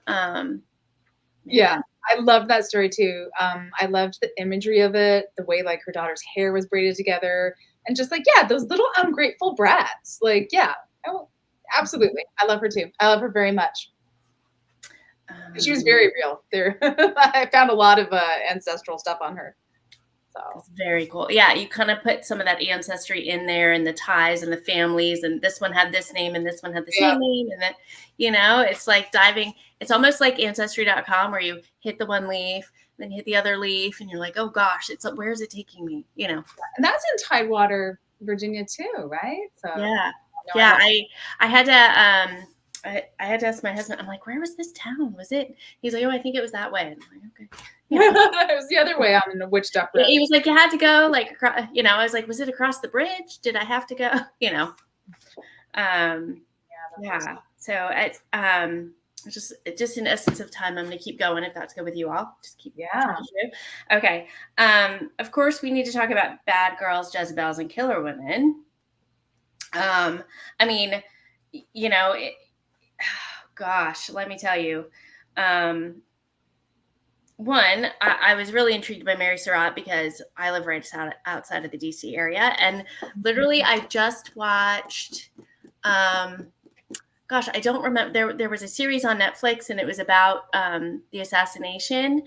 Yeah, I love that story too. I loved the imagery of it, the way like her daughter's hair was braided together, and just like, yeah, those little ungrateful brats. Like, yeah, absolutely. I love her too. I love her very much. She was very real there. I found a lot of ancestral stuff on her. So it's very cool. Yeah, you kind of put some of that ancestry in there and the ties and the families, and this one had this name and this one had the same name, and then it's like diving. It's almost like ancestry.com where you hit the one leaf, then hit the other leaf, and you're like, oh gosh, where is it taking me? And that's in Tidewater, Virginia too, right? So yeah. I had to I had to ask my husband. I'm like, where was this town? Was it? He's like, oh, I think it was that way. And I'm like, okay. It was the other way on the Witch Duck Road. He was like, you had to go like across, I was like, was it across the bridge? Did I have to go? So it's just in essence of time. I'm going to keep going if that's good with you all. Just keep Okay. Of course, we need to talk about bad girls, Jezebels, and killer women. I mean, gosh, let me tell you. One, I was really intrigued by Mary Surratt because I live right outside of the DC area. And literally, I just watched, I don't remember. There was a series on Netflix and it was about the assassination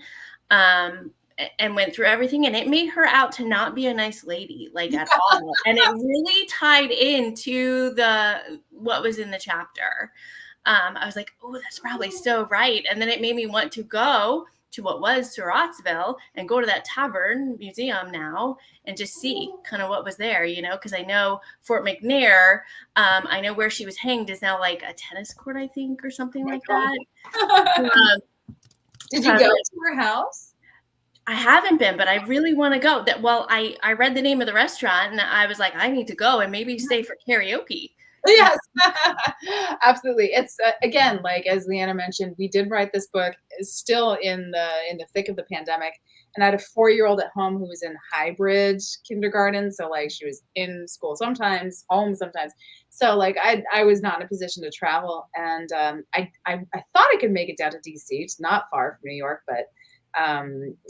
and went through everything. And it made her out to not be a nice lady, like at all. And it really tied into what was in the chapter. I was like, oh, that's probably so right. And then it made me want to go to what was Surrattsville and go to that tavern museum now and just see kind of what was there, because I know Fort McNair, I know where she was hanged is now like a tennis court, I think, or something like that. Did you go to her house? I haven't been, but I really want to go. I read the name of the restaurant and I was like, I need to go and maybe stay for karaoke. Yes, absolutely. It's again, like as Leanna mentioned, we did write this book still in the thick of the pandemic, and I had a 4-year-old at home who was in hybrid kindergarten, so like she was in school sometimes, home sometimes. So like I was not in a position to travel, and I thought I could make it down to DC. It's not far from New York, but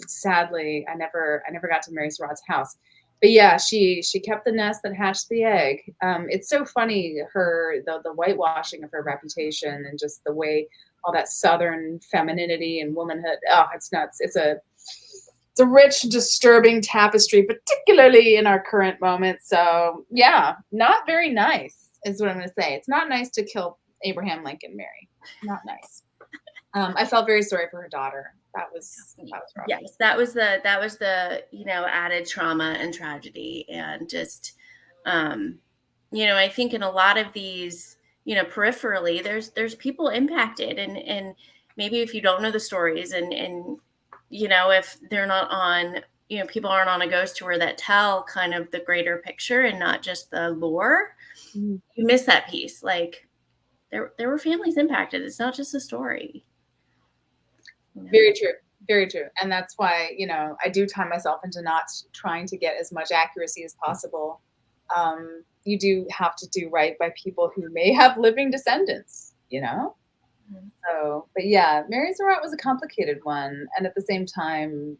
sadly I never got to Mary Surratt's house. But yeah, she kept the nest that hatched the egg. It's so funny, the whitewashing of her reputation and just the way all that Southern femininity and womanhood. Oh, it's nuts. It's a rich, disturbing tapestry, particularly in our current moment. So yeah, not very nice is what I'm going to say. It's not nice to kill Abraham Lincoln Mary. Not nice. I felt very sorry for her daughter. that was rough. Yes, that was the added trauma and tragedy, and just I think in a lot of these, peripherally, there's people impacted, and maybe if you don't know the stories, and if they're not on, people aren't on a ghost tour that tell kind of the greater picture and not just the lore, you miss that piece. Like there were families impacted. It's not just a story. Very true. Very true. And that's why, I do time myself into not trying to get as much accuracy as possible. You do have to do right by people who may have living descendants, Mm-hmm. So, but yeah, Mary Surratt was a complicated one. And at the same time,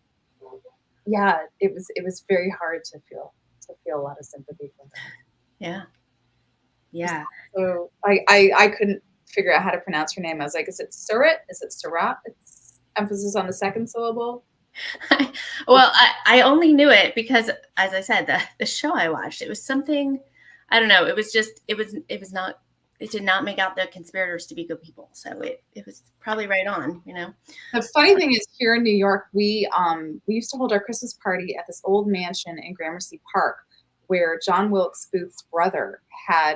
yeah, it was very hard to feel a lot of sympathy for her. Yeah. Yeah. So I couldn't figure out how to pronounce her name. I was like, is it Surratt? Is it Surratt? It's emphasis on the second syllable. Well, I only knew it because, as I said, the show I watched, it was something, I don't know. It was just, it did not make out the conspirators to be good people. So it was probably right on, The funny thing is, here in New York, we used to hold our Christmas party at this old mansion in Gramercy Park, where John Wilkes Booth's brother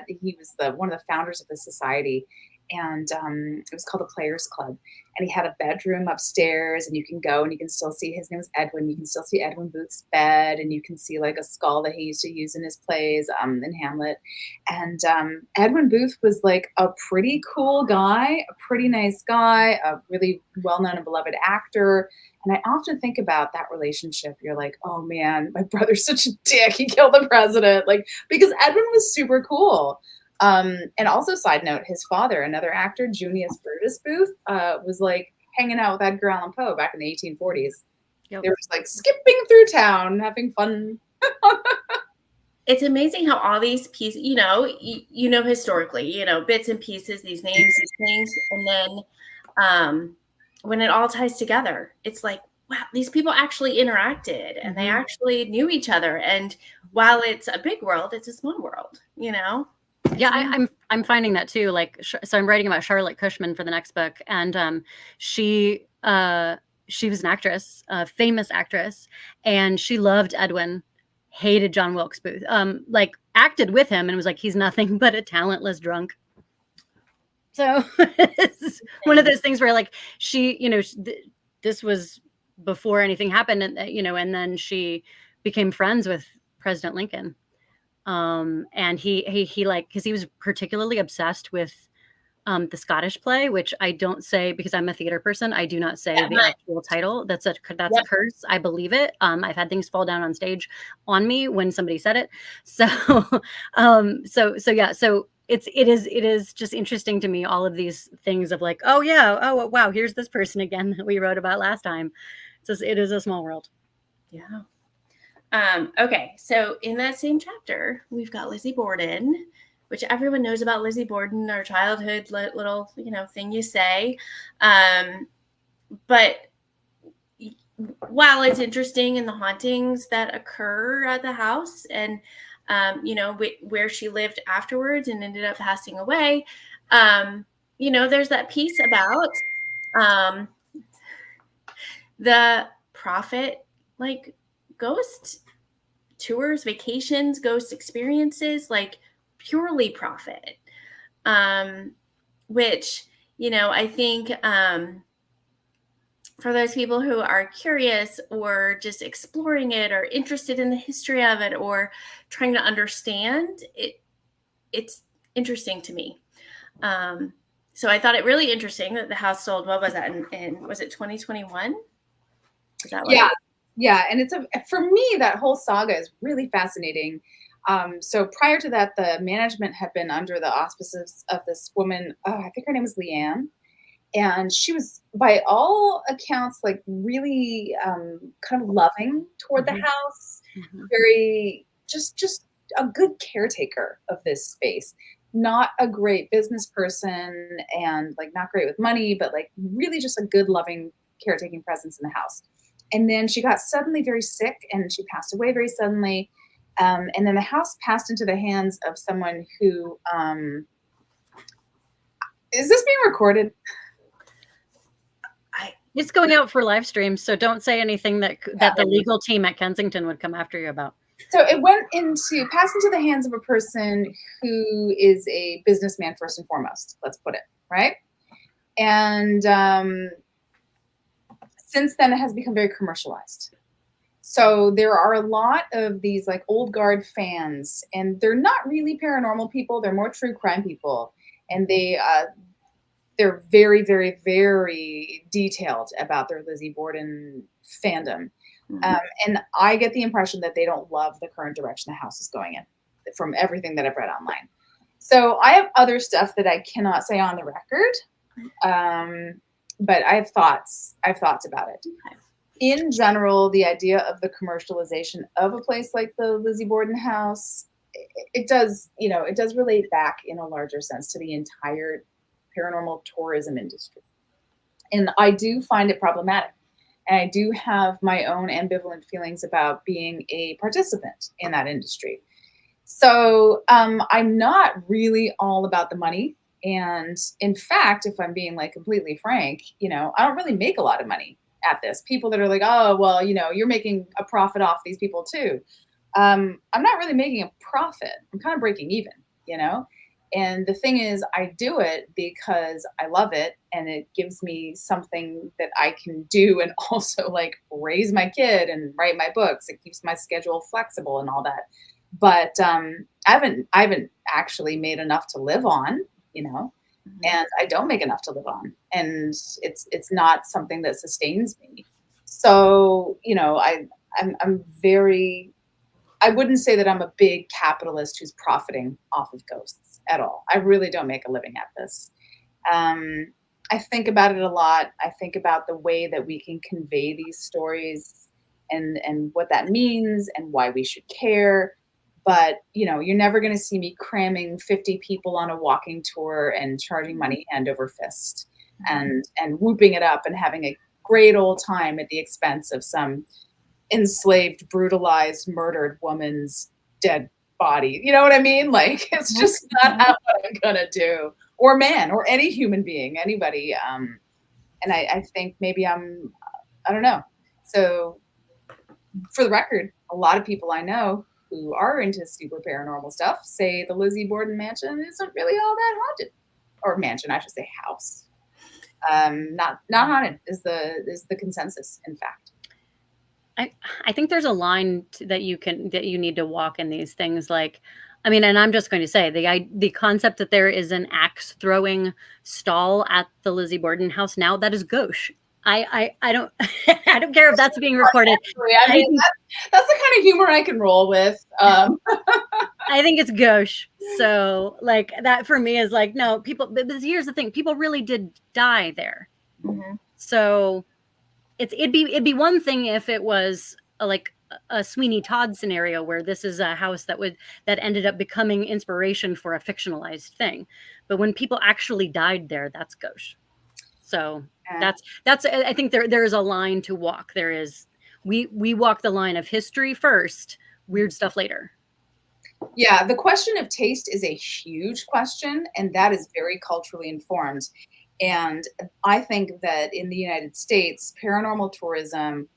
he was one of the founders of the society, and it was called the Players Club. And he had a bedroom upstairs, and you can go and you can still see, his name was Edwin. You can still see Edwin Booth's bed, and you can see like a skull that he used to use in his plays in Hamlet. And Edwin Booth was like a pretty cool guy, a pretty nice guy, a really well-known and beloved actor. And I often think about that relationship. You're like, oh man, my brother's such a dick. He killed the president. Like, because Edwin was super cool. And also, side note, his father, another actor, Junius Brutus Booth, was like hanging out with Edgar Allan Poe back in the 1840s. Yep. They were just like skipping through town, having fun. It's amazing how all these pieces, historically, bits and pieces, these names, these things, and then when it all ties together, it's like, wow, these people actually interacted and they actually knew each other. And while it's a big world, it's a small world, Yeah, I'm finding that too. Like, so I'm writing about Charlotte Cushman for the next book, and she was an actress, a famous actress, and she loved Edwin, hated John Wilkes Booth, like acted with him and was like, he's nothing but a talentless drunk. So it's one of those things where like this was before anything happened, and and then she became friends with President Lincoln. And he like, because he was particularly obsessed with the Scottish play, which I don't say because I'm a theater person. I do not say the actual title. That's a curse. I believe it. I've had things fall down on stage on me when somebody said it. So, so it is just interesting to me, all of these things of like, oh yeah, oh wow, here's this person again that we wrote about last time. It is a small world. Yeah. Okay, so in that same chapter, we've got Lizzie Borden, which everyone knows about Lizzie Borden, our childhood little, thing you say. But while it's interesting in the hauntings that occur at the house and, where she lived afterwards and ended up passing away, there's that piece about the prophet, like, ghost tours, vacations, ghost experiences, like purely profit, which, I think for those people who are curious or just exploring it or interested in the history of it or trying to understand it, it's interesting to me. So I thought it really interesting that the house sold. What was that in was it 2021? Is that right? Yeah, and for me, that whole saga is really fascinating. So prior to that, the management had been under the auspices of this woman. I think her name was Leanna, and she was, by all accounts, like really kind of loving toward the house. Very just a good caretaker of this space. Not a great business person, and like not great with money, but like really just a good, loving, caretaking presence in the house. And then she got suddenly very sick and she passed away very suddenly. And then the house passed into the hands of someone who, is this being recorded? It's going out for live streams, so don't say anything that the legal team at Kensington would come after you about. So it passed into the hands of a person who is a businessman first and foremost, let's put it, right? And since then it has become very commercialized. So there are a lot of these like old guard fans, and they're not really paranormal people, they're more true crime people. And they're very, very, very detailed about their Lizzie Borden fandom. And I get the impression that they don't love the current direction the house is going in from everything that I've read online. So I have other stuff that I cannot say on the record, but I have thoughts about it. In general, the idea of the commercialization of a place like the Lizzie Borden house, it does relate back in a larger sense to the entire paranormal tourism industry. And I do find it problematic. And I do have my own ambivalent feelings about being a participant in that industry. So I'm not really all about the money. And in fact, if I'm being like completely frank, I don't really make a lot of money at this. People that are like, oh, well, you're making a profit off these people too. I'm not really making a profit. I'm kind of breaking even, And the thing is, I do it because I love it, and it gives me something that I can do and also like raise my kid and write my books. It keeps my schedule flexible and all that. But I haven't actually made enough to live on, and I don't make enough to live on, and it's not something that sustains me. So I wouldn't say that I'm a big capitalist who's profiting off of ghosts at all. I really don't make a living at this. I think about it a lot. I think about the way that we can convey these stories and what that means and why we should care. But, you're never going to see me cramming 50 people on a walking tour and charging money hand over fist and whooping it up and having a great old time at the expense of some enslaved, brutalized, murdered woman's dead body. You know what I mean? Like, it's just not how what I'm gonna do, or man, or any human being, anybody. And I think maybe I don't know. So for the record, a lot of people I know who are into super paranormal stuff say the Lizzie Borden mansion isn't really all that haunted, or mansion, I should say house. Not haunted is the consensus, in fact. I think there's a line that you need to walk in these things. Like, I mean, and I'm just going to say the concept that there is an axe throwing stall at the Lizzie Borden house now, that is gauche. I don't I don't care if that's being recorded. I mean, that's the kind of humor I can roll with. I think it's gauche. So like that for me is like, no, people, but here's the thing, people really did die there. Mm-hmm. So it'd be one thing if it was like a Sweeney Todd scenario where this is a house that ended up becoming inspiration for a fictionalized thing. But when people actually died there, that's gauche. So that's I think there is a line to walk. There is we walk the line of history first, weird stuff later. Yeah, the question of taste is a huge question, and that is very culturally informed. And I think that in the United States, paranormal tourism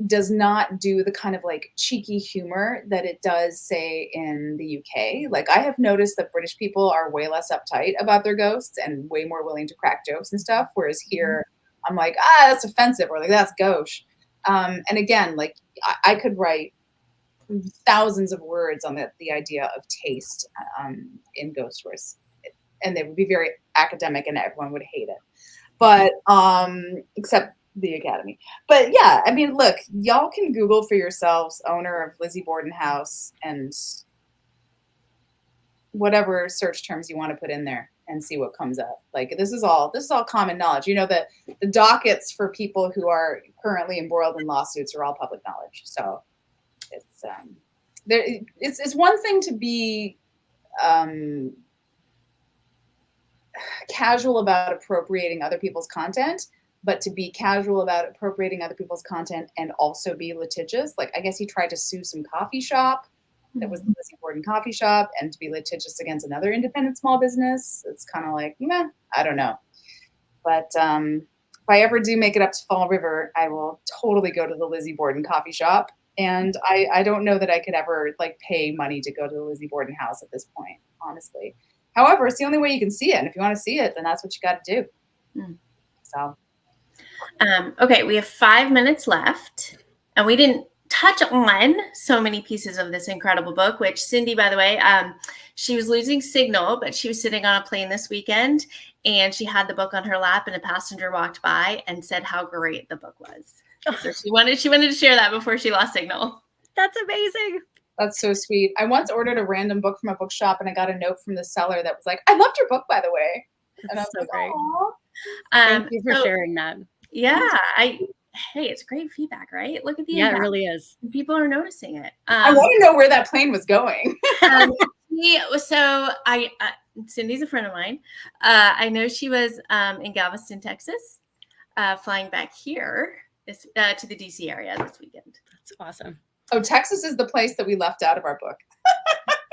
does not do the kind of like cheeky humor that it does, say, in the UK. Like, I have noticed that British people are way less uptight about their ghosts and way more willing to crack jokes and stuff. Whereas here, I'm like, that's offensive, or like, that's gauche. And again, like I could write thousands of words on the idea of taste in ghost stories. And they would be very academic and everyone would hate it. But except the Academy. But yeah, I mean, look, y'all can Google for yourselves owner of Lizzie Borden house and whatever search terms you want to put in there and see what comes up. Like, this is all common knowledge. You know, the dockets for people who are currently embroiled in lawsuits are all public knowledge. So it's one thing to be casual about appropriating other people's content, but to be casual about appropriating other people's content and also be litigious. Like, I guess he tried to sue some coffee shop that was the Lizzie Borden coffee shop, and to be litigious against another independent small business. It's kind of like, I don't know. But I ever do make it up to Fall River, I will totally go to the Lizzie Borden coffee shop. And I don't know that I could ever like pay money to go to the Lizzie Borden house at this point, honestly. However, it's the only way you can see it. And if you want to see it, then that's what you got to do. So. Okay, we have 5 minutes left, and we didn't touch on so many pieces of this incredible book, which Cindy, by the way, she was losing signal, but she was sitting on a plane this weekend, and she had the book on her lap, and a passenger walked by and said how great the book was. So she wanted to share that before she lost signal. That's amazing. That's so sweet. I once ordered a random book from a bookshop, and I got a note from the seller that was like, "I loved your book, by the way." And I was so like, great. "Aw." Thank you for sharing that. Yeah, hey, it's great feedback, right? Look at the Yeah, impact. it really is. People are noticing it. I want to know where that plane was going. Cindy's a friend of mine. I know she was in Galveston, Texas, flying back here to the DC area this weekend. That's awesome. Oh, Texas is the place that we left out of our book.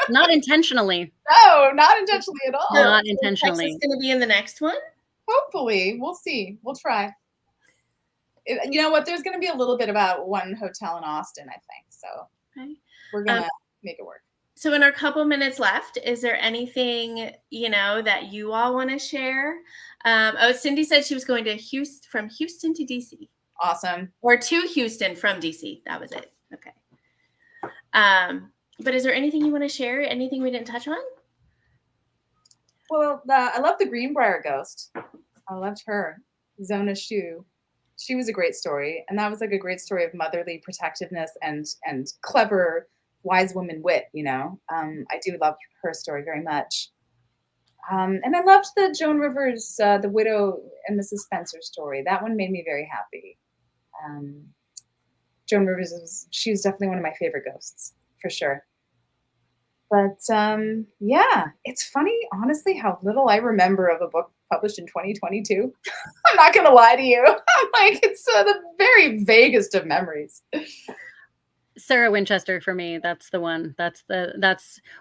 Not intentionally. No, not intentionally at all. Not intentionally. Texas going to be in the next one? Hopefully. We'll see. We'll try. You know what? There's going to be a little bit about one hotel in Austin, I think. So we're going to make it work. So in our couple minutes left, is there anything, that you all want to share? Cindy said she was going to from Houston to DC. Awesome. Or to Houston from DC. That was it. Okay. But is there anything you want to share? Anything we didn't touch on? Well, I love the Greenbrier ghost. I loved her. Zona Shu. She was a great story. And that was like a great story of motherly protectiveness and clever, wise woman wit, I do love her story very much. And I loved the Joan Rivers, the widow and Mrs. Spencer story. That one made me very happy. Joan Rivers, she was definitely one of my favorite ghosts, for sure. But yeah, it's funny, honestly, how little I remember of a book published in 2022. I'm not going to lie to you. I'm like, it's the very vaguest of memories. Sarah Winchester for me, that's the one.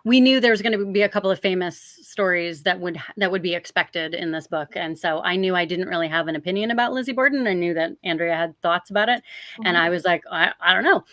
We knew there was going to be a couple of famous stories that would be expected in this book. And so I knew I didn't really have an opinion about Lizzie Borden. I knew that Andrea had thoughts about it. Mm-hmm. And I was like, I don't know.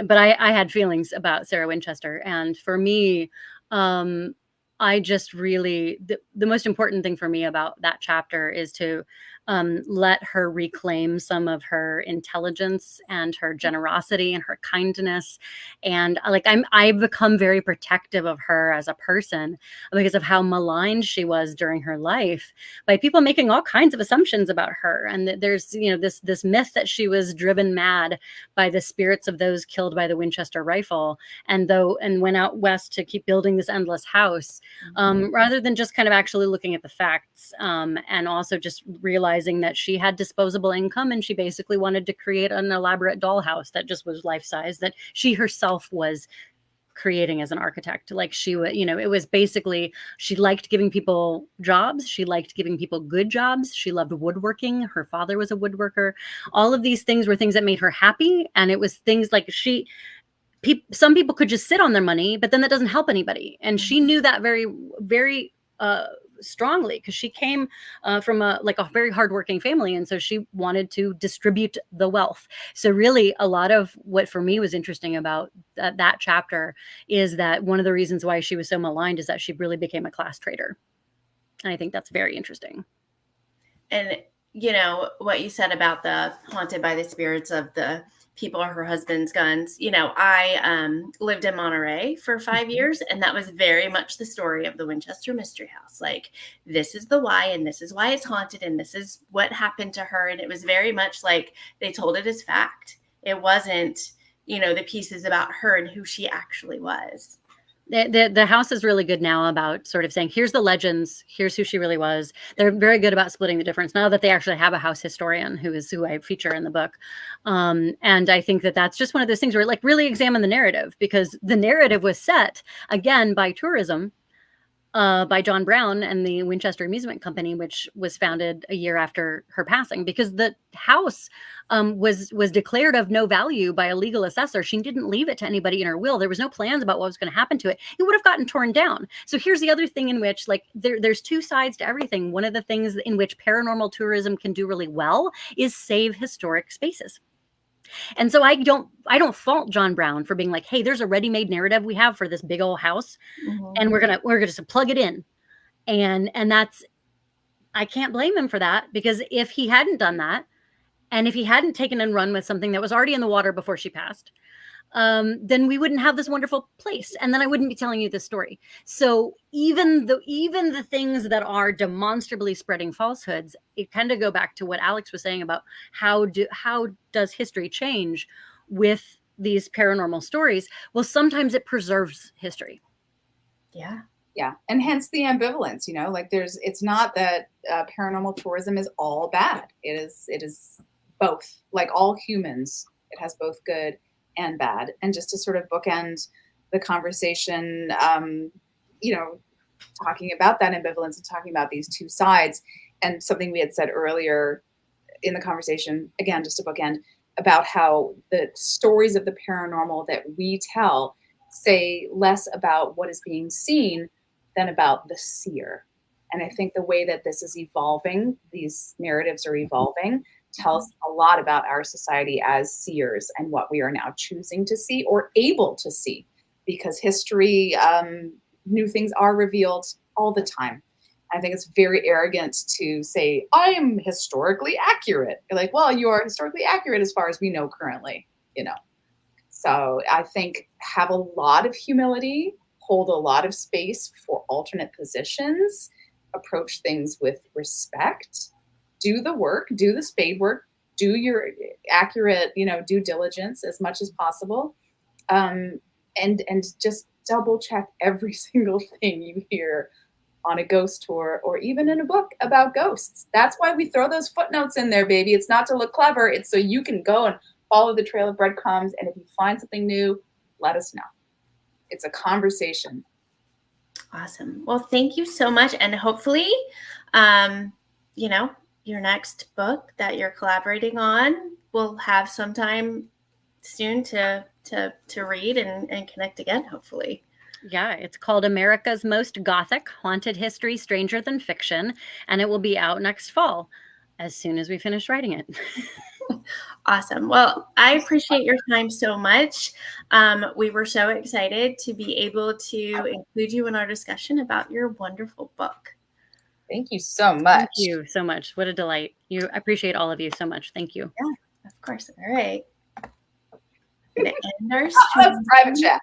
But I had feelings about Sarah Winchester. And for me, I just really, the most important thing for me about that chapter is to let her reclaim some of her intelligence and her generosity and her kindness. And I've become very protective of her as a person because of how maligned she was during her life by people making all kinds of assumptions about her. And there's, this myth that she was driven mad by the spirits of those killed by the Winchester rifle and went out west to keep building this endless house, rather than just kind of actually looking at the facts, and also just realizing that she had disposable income and she basically wanted to create an elaborate dollhouse that just was life-size, that she herself was creating as an architect. Like she would, it was basically, she liked giving people jobs. She liked giving people good jobs. She loved woodworking. Her father was a woodworker. All of these things were things that made her happy. And it was things like some people could just sit on their money, but then that doesn't help anybody. And she knew that very, very, strongly, because she came from a very hardworking family, and so she wanted to distribute the wealth. So really, a lot of what for me was interesting about that chapter is that one of the reasons why she was so maligned is that she really became a class traitor, and I think that's very interesting. And what you said about the haunted by the spirits of the people or her husband's guns. I lived in Monterey for 5 years, and that was very much the story of the Winchester Mystery House. Like, this is the why, and this is why it's haunted, and this is what happened to her. And it was very much like they told it as fact. It wasn't, the pieces about her and who she actually was. The house is really good now about sort of saying, here's the legends, here's who she really was. They're very good about splitting the difference now that they actually have a house historian who I feature in the book. And I think that that's just one of those things where really examine the narrative, because the narrative was set again by tourism by John Brown and the Winchester Amusement Company, which was founded a year after her passing, because the house was declared of no value by a legal assessor. She didn't leave it to anybody in her will. There was no plans about what was going to happen to it. It would have gotten torn down. So here's the other thing in which, like, there's two sides to everything. One of the things in which paranormal tourism can do really well is save historic spaces. And so I don't fault John Brown for being like, hey, there's a ready-made narrative we have for this big old house, and we're gonna just plug it in. And that's, I can't blame him for that, because if he hadn't done that, and if he hadn't taken and run with something that was already in the water before she passed, then we wouldn't have this wonderful place, and then I wouldn't be telling you this story. So even the things that are demonstrably spreading falsehoods, it kind of go back to what Alex was saying about how does history change with these paranormal stories? Well, sometimes it preserves history. Yeah, and hence the ambivalence. Like it's not that paranormal tourism is all bad. It is both. Like all humans, it has both good and bad. And just to sort of bookend the conversation, talking about that ambivalence and talking about these two sides, and something we had said earlier in the conversation, again, just to bookend, about how the stories of the paranormal that we tell say less about what is being seen than about the seer. And I think the way that this is evolving, these narratives are evolving, tells a lot about our society as seers and what we are now choosing to see or able to see, because history, new things are revealed all the time. I think it's very arrogant to say, I am historically accurate. You're like, well, you are historically accurate as far as we know currently, So I think have a lot of humility, hold a lot of space for alternate positions, approach things with respect, do the work, do the spade work, do your accurate, due diligence as much as possible. And just double check every single thing you hear on a ghost tour or even in a book about ghosts. That's why we throw those footnotes in there, baby. It's not to look clever. It's so you can go and follow the trail of breadcrumbs. And if you find something new, let us know. It's a conversation. Awesome. Well, thank you so much. And hopefully, your next book that you're collaborating on will have some time soon to read and connect again, hopefully. Yeah, it's called America's Most Gothic Haunted History Stranger Than Fiction, and it will be out next fall as soon as we finish writing it. Awesome. Well, I appreciate your time so much. We were so excited to be able to include you in our discussion about your wonderful book. Thank you so much. Thank you so much. What a delight. I appreciate all of you so much. Thank you. Yeah, of course. All right. We're gonna end our Private chat.